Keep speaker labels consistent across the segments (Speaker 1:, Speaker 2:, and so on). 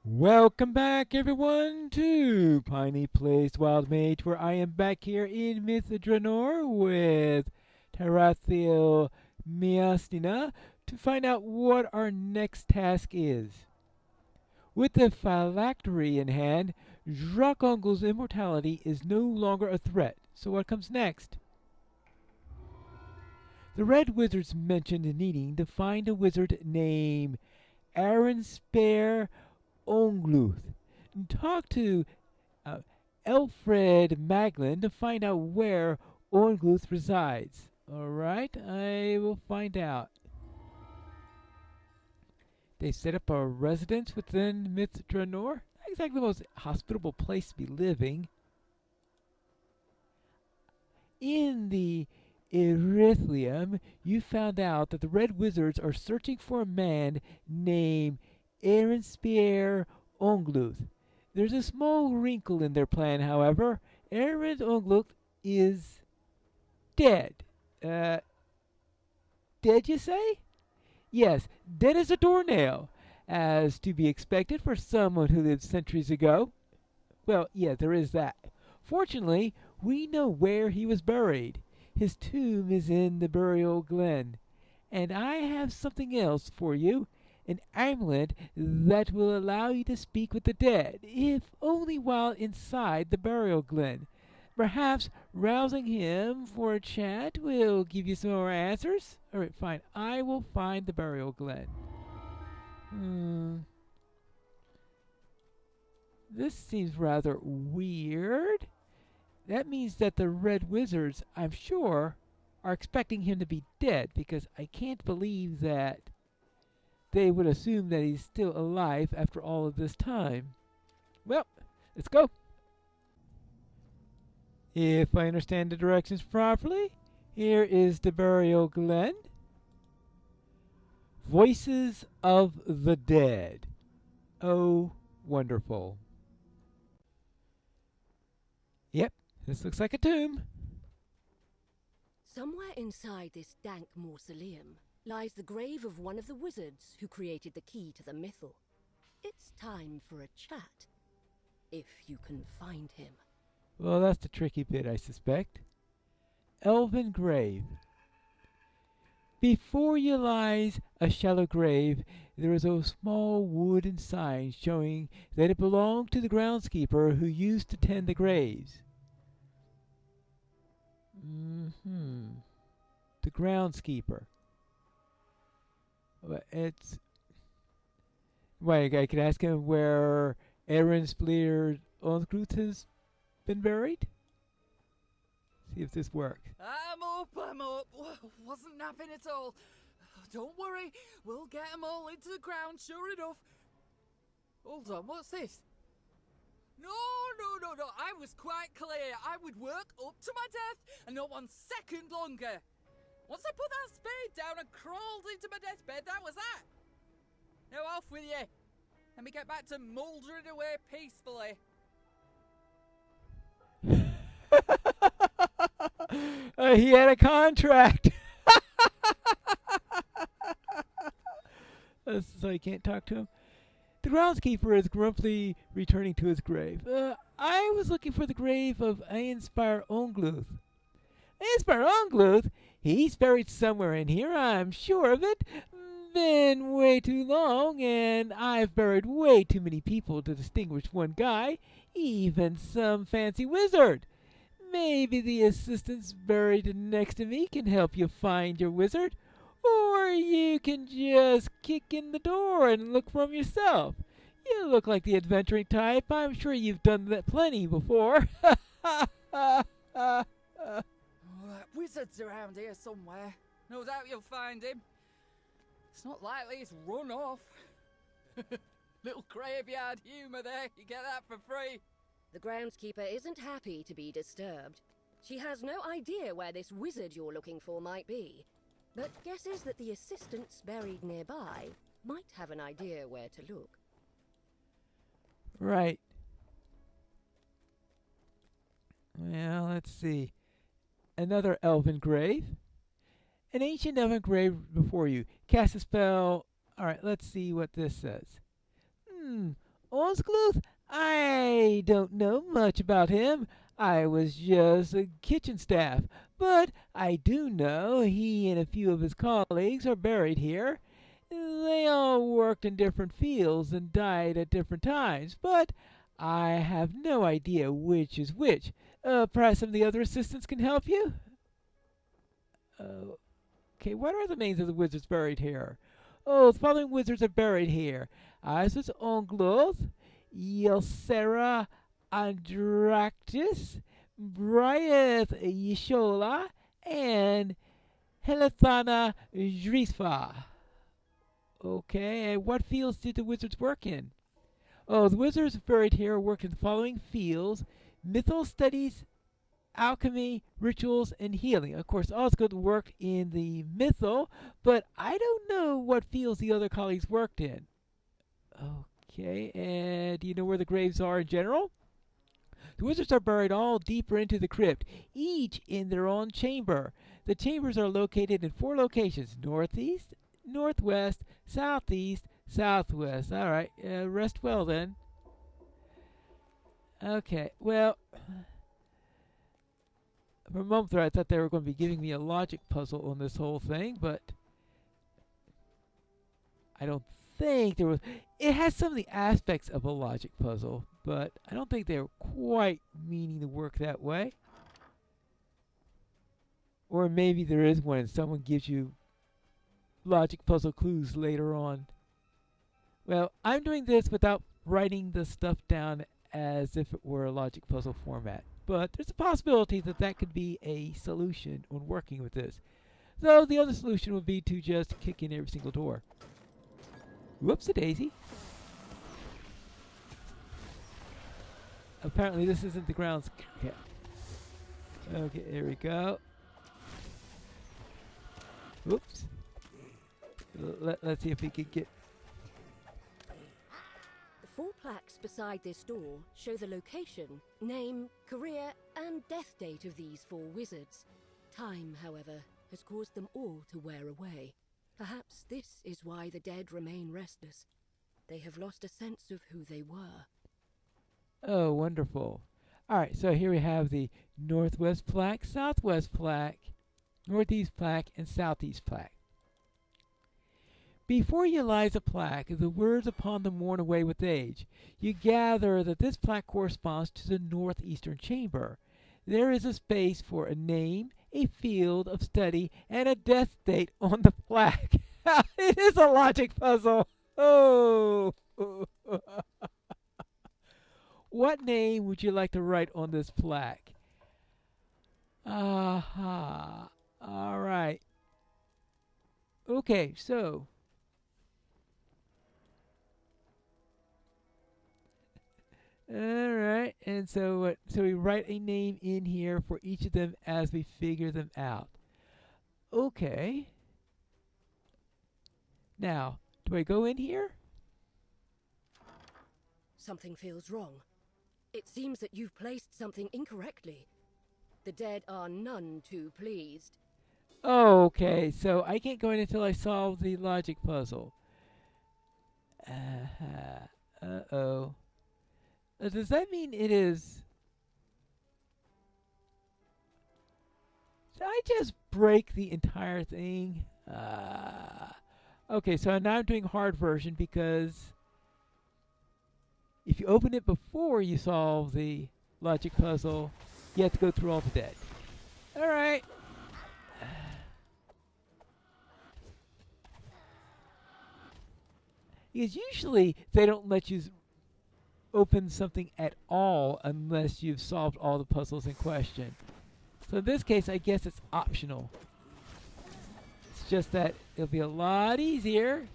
Speaker 1: Welcome back, everyone, to Piney Plays Wild Mage, where I am back here in Mythadranor with Tarathiel Miastina to find out what our next task is. With the phylactery in hand, Drakongul's immortality is no longer a threat. So what comes next? The Red Wizards mentioned needing to find a wizard named Aaron Spare Ongluth. Talk to uh, Alfred Maglin to find out where Ongluth resides. Alright, I will find out. They set up a residence within Mythadranor. Not exactly the most hospitable place to be living. In the Erythlium, you found out that the Red Wizards are searching for a man named Aaron Spare Ongluth. There's a small wrinkle in their plan, however. Aaron Ongluth is dead. Dead, you say? Yes, dead as a doornail, as to be expected for someone who lived centuries ago. Well, yeah, there is that. Fortunately, we know where he was buried. His tomb is in the burial glen. And I have something else for you. An amulet that will allow you to speak with the dead, if only while inside the burial glen. Perhaps rousing him for a chat will give you some more answers. Alright, fine. I will find the burial glen. This seems rather weird. That means that the Red Wizards, I'm sure, are expecting him to be dead, because I can't believe that they would assume that he's still alive after all of this time. Well, let's go. If I understand the directions properly, here is the burial glen. Voices of the Dead. Oh, wonderful. Yep, this looks like a tomb.
Speaker 2: Somewhere inside this dank mausoleum lies the grave of one of the wizards who created the key to the mythal. It's time for a chat, if you can find him.
Speaker 1: Well, that's the tricky bit, I suspect. Elven grave. Before you lies a shallow grave. There is a small wooden sign showing that it belonged to the groundskeeper who used to tend the graves. The groundskeeper. It's... Wait, I could ask him where Aaron Spare Ongluth has been buried? See if this works.
Speaker 3: I'm up. Wasn't napping at all. Don't worry, we'll get them all into the ground, sure enough. Hold on, what's this? No. I was quite clear. I would work up to my death and not 1 second longer. Once I put that spade down and crawled into my deathbed, that was that. Now off with you. Let me get back to mouldering away peacefully.
Speaker 1: He had a contract. So I can't talk to him. The groundskeeper is grumpily returning to his grave. I was looking for the grave of Ainspire Ongluth. Ainspire Ongluth? He's buried somewhere in here, I'm sure of it. Been way too long, and I've buried way too many people to distinguish one guy, even some fancy wizard. Maybe the assistants buried next to me can help you find your wizard. Or you can just kick in the door and look for him yourself. You look like the adventuring type. I'm sure you've done that plenty before.
Speaker 3: Oh, that wizard's around here somewhere. No doubt you'll find him. It's not likely he's run off. Little graveyard humour there. You get that for free.
Speaker 2: The groundskeeper isn't happy to be disturbed. She has no idea where this wizard you're looking for might be, but guesses that the assistants buried nearby might have an idea where to look.
Speaker 1: Right. Well, let's see. Another elven grave. An ancient elven grave before you. Cast a spell. Alright, let's see what this says. Onscluth? I don't know much about him. I was just a kitchen staff, but I do know he and a few of his colleagues are buried here. They all worked in different fields and died at different times, but I have no idea which is which. Perhaps some of the other assistants can help you? Okay, what are the names of the wizards buried here? Oh, the following wizards are buried here. Isis Ongloth, Yelsera Andractis, Bryeth Yishola, and Helethana Drisfa. Okay, and what fields did the wizards work in? Oh, the wizards buried here worked in the following fields: mythal studies, alchemy, rituals, and healing. Of course, Osgood worked in the mythal, but I don't know what fields the other colleagues worked in. Okay, and do you know where the graves are in general? The wizards are buried all deeper into the crypt, each in their own chamber. The chambers are located in 4 locations: northeast, northwest, southeast, southwest. All right, rest well then. Okay, well, for a moment there I thought they were going to be giving me a logic puzzle on this whole thing, but I don't think there was. It has some of the aspects of a logic puzzle, but I don't think they were quite meaning to work that way. Or maybe there is one and someone gives you logic puzzle clues later on. Well, I'm doing this without writing the stuff down as if it were a logic puzzle format. But there's a possibility that that could be a solution when working with this. So the other solution would be to just kick in every single door. Whoops-a-daisy. Apparently this isn't the grounds. Okay, there we go. Whoops. Let's see if we can get...
Speaker 2: The 4 plaques beside this door show the location, name, career, and death date of these 4 wizards. Time, however, has caused them all to wear away. Perhaps this is why the dead remain restless. They have lost a sense of who they were.
Speaker 1: Oh, wonderful. Alright, so here we have the northwest plaque, southwest plaque, northeast plaque, and southeast plaque. Before you lies a plaque, the words upon them worn away with age. You gather that this plaque corresponds to the northeastern chamber. There is a space for a name, a field of study, and a death date on the plaque. It is a logic puzzle. Oh. What name would you like to write on this plaque? Aha. All right. Okay, so all right, and so we write a name in here for each of them as we figure them out. Okay. Now, do I go in here?
Speaker 2: Something feels wrong. It seems that you've placed something incorrectly. The dead are none too pleased.
Speaker 1: Okay, so I can't go in until I solve the logic puzzle. Uh-oh. Does that mean it is... Did I just break the entire thing? Okay, so now I'm doing hard version because if you open it before you solve the logic puzzle, you have to go through all the dead. Alright. Because usually they don't let you open something at all unless you've solved all the puzzles in question. So in this case, I guess it's optional. It's just that it'll be a lot easier.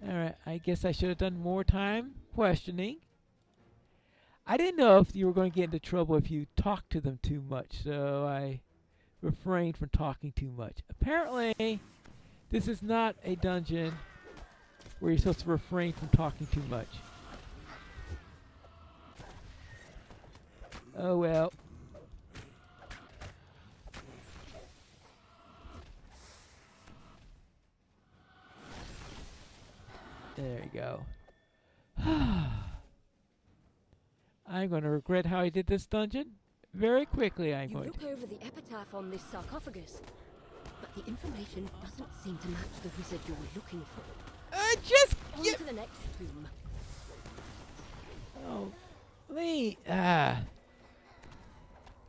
Speaker 1: Alright, I guess I should have done more time questioning. I didn't know if you were going to get into trouble if you talked to them too much, so I refrained from talking too much. Apparently, this is not a dungeon where you're supposed to refrain from talking too much. Oh well. There you go. I'm going to regret how I did this dungeon. Very quickly, I'm
Speaker 2: You
Speaker 1: going
Speaker 2: look
Speaker 1: to.
Speaker 2: over the epitaph on this sarcophagus, but the information doesn't seem to match the wizard you're looking for.
Speaker 1: Just
Speaker 2: On
Speaker 1: get.
Speaker 2: to the next tomb.
Speaker 1: Oh, Lee.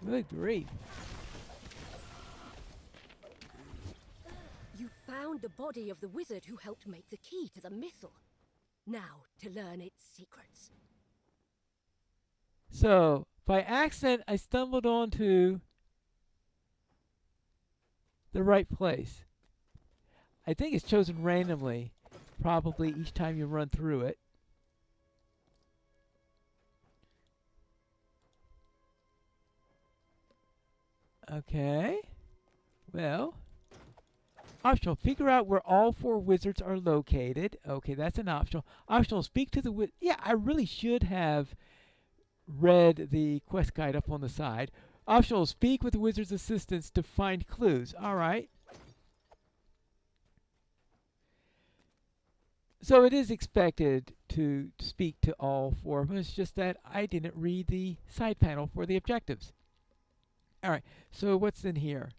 Speaker 1: Good grief.
Speaker 2: You found the body of the wizard who helped make the key to the missile. Now to learn its secrets.
Speaker 1: So, by accident, I stumbled onto the right place. I think it's chosen randomly, probably each time you run through it. Okay. Well, optional. Figure out where all 4 wizards are located. Okay, that's an optional. Optional. Speak to the wizard. Yeah, I really should have read the quest guide up on the side. Optional. Speak with the wizard's assistants to find clues. All right. So it is expected to speak to all 4 of them. It's just that I didn't read the side panel for the objectives. All right. So what's in here?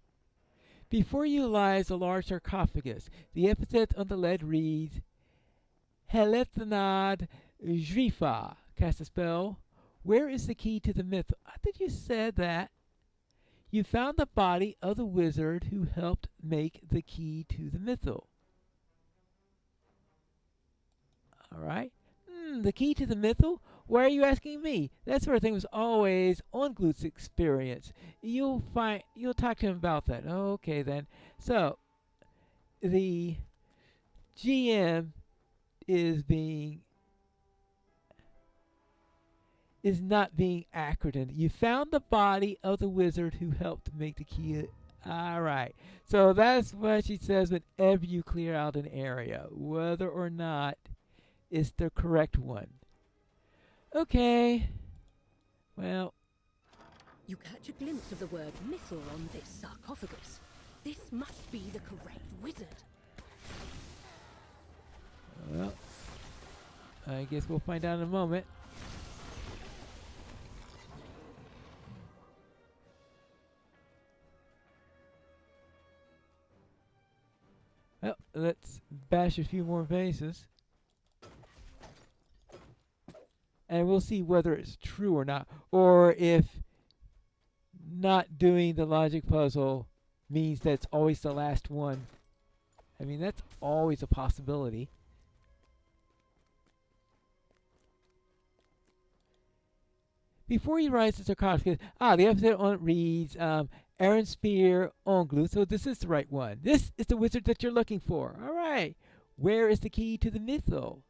Speaker 1: Before you lies a large sarcophagus. The epithet on the lead reads, Helethanad Jrifa. Cast a spell. Where is the key to the myth? I thought you said that. You found the body of the wizard who helped make the key to the mythal. All right. The key to the mythal? Why are you asking me? That sort of thing was always Ongluth's experience. You'll talk to him about that. Okay then. So the GM is not being accurate. You found the body of the wizard who helped make the key. All right. So that's what she says whenever you clear out an area, whether or not it's the correct one. Okay. Well.
Speaker 2: You catch a glimpse of the word missile on this sarcophagus. This must be the correct wizard.
Speaker 1: Well, I guess we'll find out in a moment. Well, let's bash a few more bases. And we'll see whether it's true or not. Or if not doing the logic puzzle means that it's always the last one. I mean, that's always a possibility. Before you rise to sarcophagus, the episode on it reads, Aaron Spear Ongluth. So this is the right one. This is the wizard that you're looking for. All right. Where is the key to the mythal?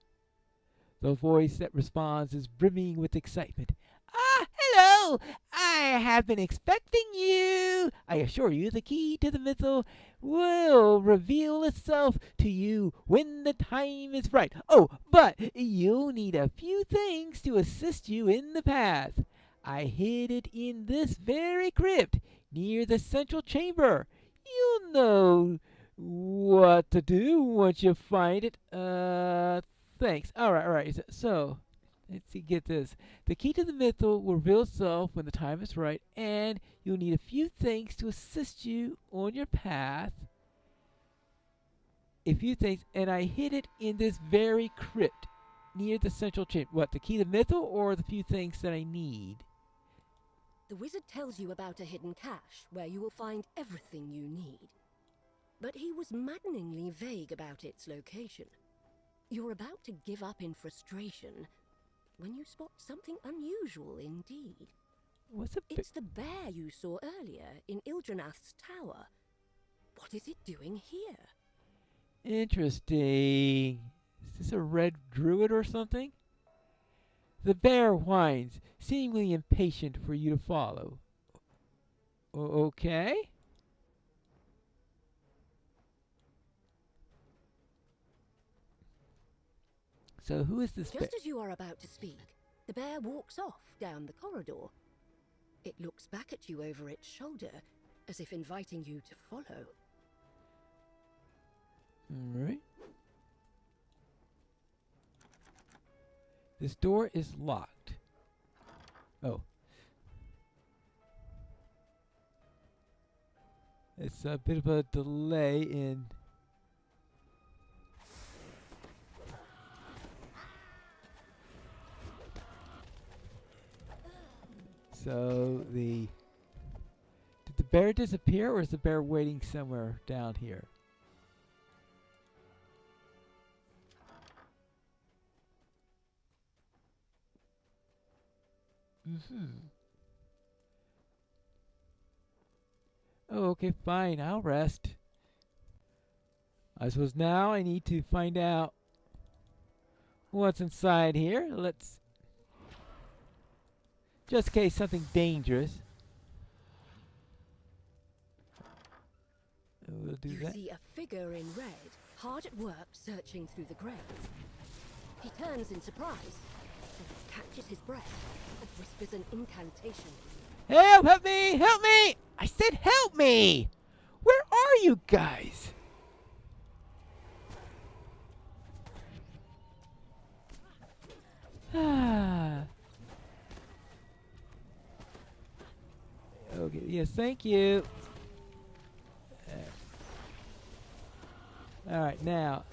Speaker 1: The voice that responds is brimming with excitement. Hello! I have been expecting you. I assure you the key to the mythal will reveal itself to you when the time is right. Oh, but you'll need a few things to assist you in the path. I hid it in this very crypt near the central chamber. You'll know what to do once you find it. Thanks. All right. So, let's see, get this. The key to the mythal will reveal itself when the time is right, and you'll need a few things to assist you on your path. A few things, and I hid it in this very crypt near the central chamber. What, the key to the mythal or the few things that I need?
Speaker 2: The wizard tells you about a hidden cache where you will find everything you need. But he was maddeningly vague about its location. You're about to give up in frustration when you spot something unusual indeed. It's the bear you saw earlier in Ildranath's tower. What is it doing here?
Speaker 1: Interesting. Is this a red druid or something? The bear whines, seemingly impatient for you to follow. Okay. So who is this bear?
Speaker 2: Just as you are about to speak, the bear walks off down the corridor. It looks back at you over its shoulder, as if inviting you to follow.
Speaker 1: All right. This door is locked. Oh. It's a bit of a delay in... So the... Did the bear disappear, or is the bear waiting somewhere down here? Oh, okay, fine. I'll rest. I suppose now I need to find out what's inside here. Let's... Just in case something dangerous. We'll do
Speaker 2: You
Speaker 1: that.
Speaker 2: see a figure in red, hard at work searching through the graves. He turns in surprise, then catches his breath, and whispers an incantation.
Speaker 1: Help me! Help me! I said help me! Where are you guys? Ah. Okay, yes, thank you. Alright, now.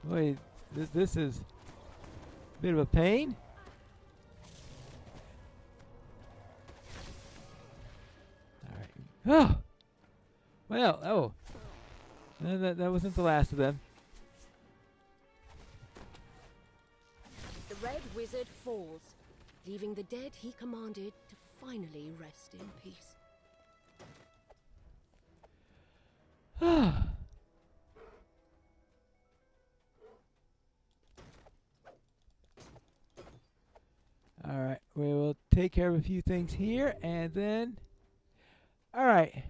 Speaker 1: Wait, this is a bit of a pain. Alright. Oh! Well, oh. That wasn't the last of them.
Speaker 2: The Red Wizard falls, leaving the dead he commanded to finally rest in peace.
Speaker 1: Alright, we will take care of a few things here, and then... Alright.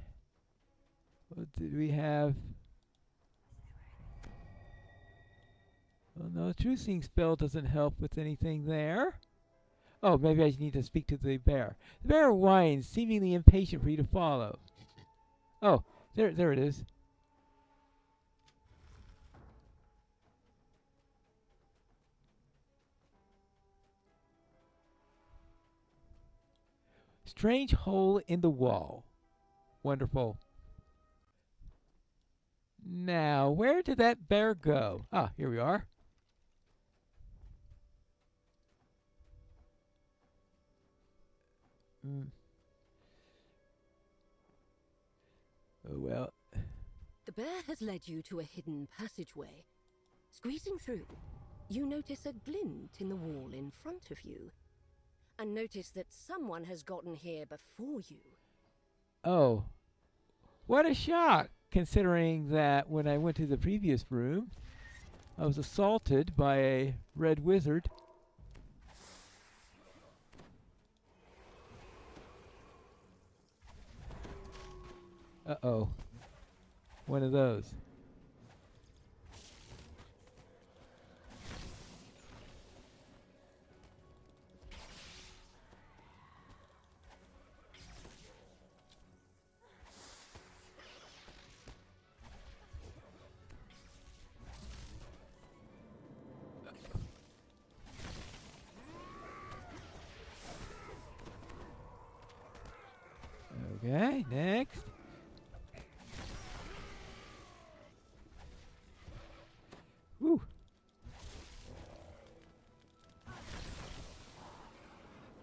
Speaker 1: What did we have? Well, no, True Seeing spell doesn't help with anything there. Oh, maybe I need to speak to the bear. The bear whines, seemingly impatient for you to follow. Oh, there it is. Strange hole in the wall. Wonderful. Now, where did that bear go? Ah, here we are. Oh, well.
Speaker 2: The bear has led you to a hidden passageway. Squeezing through, you notice a glint in the wall in front of you. And notice that someone has gotten here before you.
Speaker 1: Oh. What a shock, considering that when I went to the previous room, I was assaulted by a red wizard. Uh-oh. One of those. Okay, next. Woo.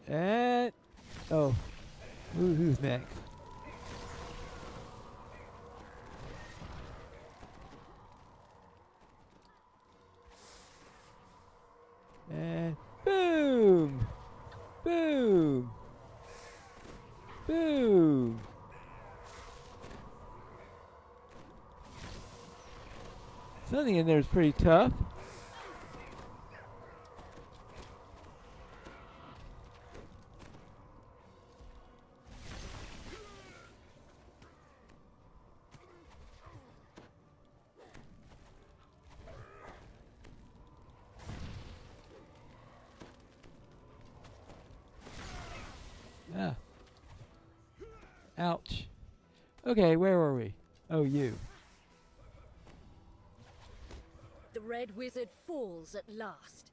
Speaker 1: And oh, who's next? And boom, boom, boom. Something in there is pretty tough. Ouch. Okay, where were we? Oh, you.
Speaker 2: The red wizard falls at last.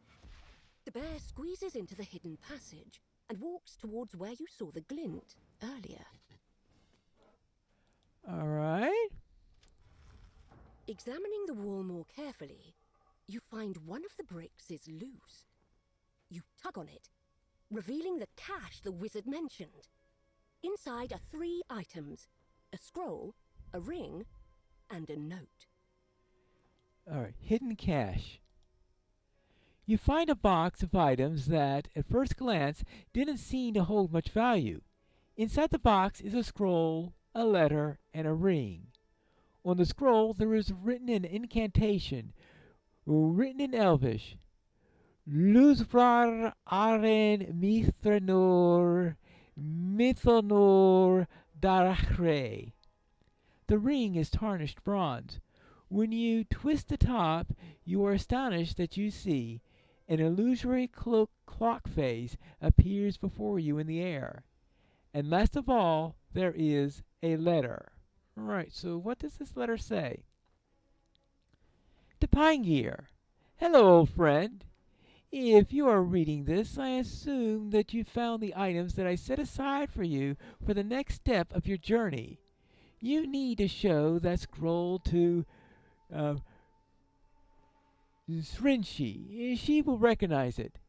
Speaker 2: The bear squeezes into the hidden passage and walks towards where you saw the glint earlier.
Speaker 1: All right.
Speaker 2: Examining the wall more carefully, you find one of the bricks is loose. You tug on it, revealing the cache the wizard mentioned. Inside are 3 items: a scroll, a ring, and a note.
Speaker 1: All right, hidden cache. You find a box of items that, at first glance, didn't seem to hold much value. Inside the box is a scroll, a letter, and a ring. On the scroll, there is written an incantation, written in Elvish. Luzbrar aren mithranor Mythonor Darachre. The ring is tarnished bronze. When you twist the top, you are astonished that you see an illusory clock face appears before you in the air. And last of all, there is a letter. All right, so what does this letter say? To Pinegear. Hello, old friend. If you are reading this, I assume that you found the items that I set aside for you for the next step of your journey. You need to show that scroll to Srinshi. She will recognize it.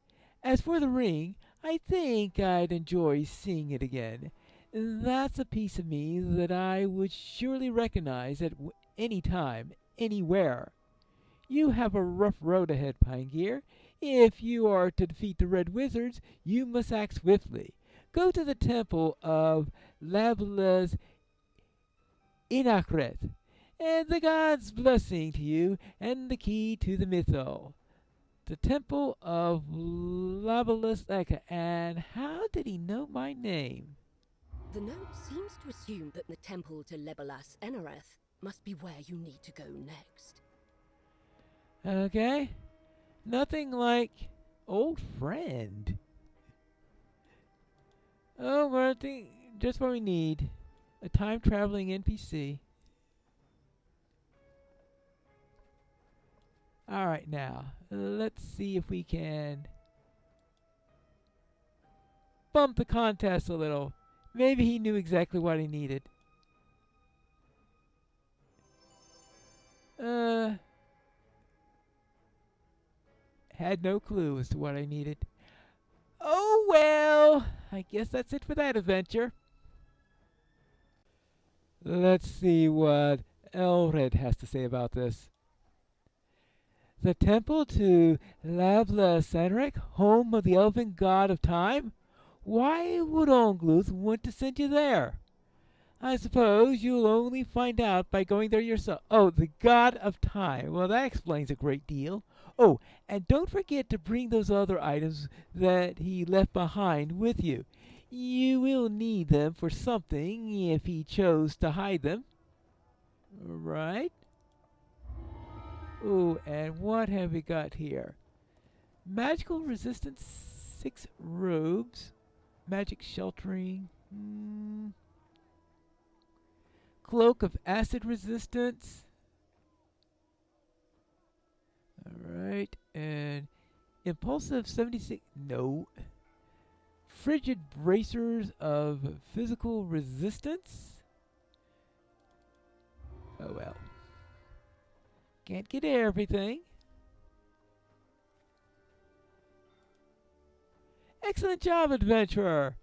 Speaker 1: As for the ring, I think I'd enjoy seeing it again. That's a piece of me that I would surely recognize at any time, anywhere. You have a rough road ahead, Pinegear. If you are to defeat the Red Wizards, you must act swiftly. Go to the temple of Labla's Inakreth, and the god's blessing to you and the key to the Mythol. The temple of Labalas Eka. And how did he know my name?
Speaker 2: The note seems to assume that the temple to Lebalas Enareth must be where you need to go next.
Speaker 1: Okay. Nothing like old friend. Oh, well, I think just what we need. A time-traveling NPC. Alright, now, let's see if we can bump the contest a little. Maybe he knew exactly what he needed. Had no clue as to what I needed. Oh well, I guess that's it for that adventure. Let's see what Elred has to say about this. The temple to Lavla Sanrik, home of the elven god of time? Why would Ongluth want to send you there? I suppose you'll only find out by going there yourself. Oh, the god of time. Well, that explains a great deal. Oh, and don't forget to bring those other items that he left behind with you. You will need them for something if he chose to hide them. Right? Oh, and what have we got here? Magical resistance 6 robes. Magic sheltering. Cloak of acid resistance. Alright, and impulsive 76. No. Frigid bracers of physical resistance. Oh well. Can't get everything. Excellent job, adventurer.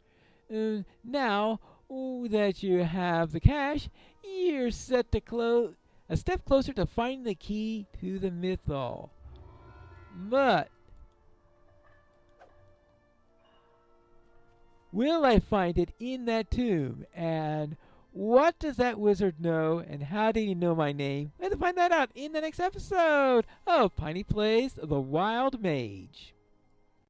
Speaker 1: Now that you have the cash, you're set to a step closer to finding the key to the Mythol. But will I find it in that tomb? And what does that wizard know? And how did he know my name? We have to find that out in the next episode of Piney Plays the Wild Mage.